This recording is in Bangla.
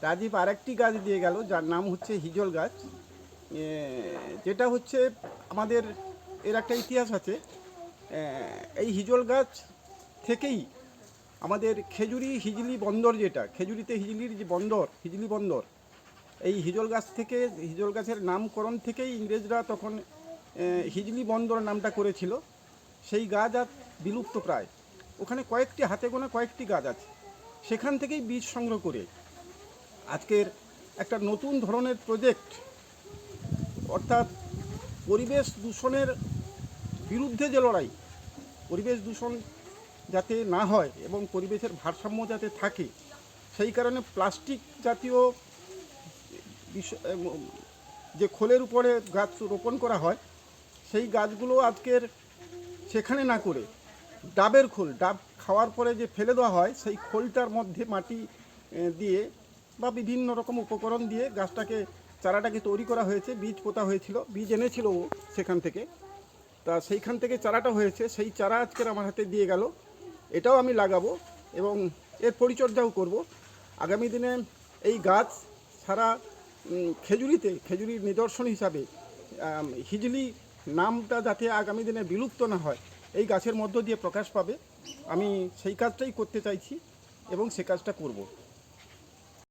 রাজীব আরেকটি গাছ দিয়ে গেল যার নাম হচ্ছে হিজল গাছ। যেটা হচ্ছে আমাদের এর একটা ইতিহাস আছে। এই হিজল গাছ থেকেই আমাদের খেজুরি হিজলি বন্দর, যেটা খেজুরিতে হিজলির যে বন্দর, হিজলি বন্দর, এই হিজল গাছ থেকে, হিজল গাছের নামকরণ থেকেই ইংরেজরা তখন হিজলি বন্দর নামটা করেছিল। সেই গাছ আজ বিলুপ্ত প্রায়। ওখানে কয়েকটি, হাতে গোনা কয়েকটি গাছ আছে। সেখান থেকেই বীজ সংগ্রহ করে আজকের একটা নতুন ধরনের প্রজেক্ট, অর্থাৎ পরিবেশ দূষণের বিরুদ্ধে যে লড়াই, পরিবেশ দূষণ যাতে না হয় এবং পরিবেশের ভারসাম্য যাতে থাকে, সেই কারণে প্লাস্টিক জাতীয় যে খোলের উপরে গাছ রোপণ করা হয়, সেই গাছগুলো আজকের সেখানে না করে ডাবের খোল, ডাব খাওয়ার পরে যে ফেলে দেওয়া হয়, সেই খোলটার মধ্যে মাটি দিয়ে বা বিভিন্ন রকম উপকরণ দিয়ে গাছটাকে, চারাটাকে তৈরি করা হয়েছে। বীজ পোতা হয়েছিল, বীজ এনেছিল ও সেখান থেকে, তা সেইখান থেকে চারাটা হয়েছে। সেই চারা আজকের আমার হাতে দিয়ে গেল। এটাও আমি লাগাবো এবং এর পরিচর্যাও করব। আগামী দিনে এই গাছ সারা খেজুরিতে, খেজুরির নিদর্শন হিসাবে হিজলি নামটা যাতে আগামী দিনে বিলুপ্ত না হয়, এই গাছের মধ্য দিয়ে প্রকাশ পাবে। আমি সেই কাজটাই করতে চাইছি এবং সে কাজটা করব।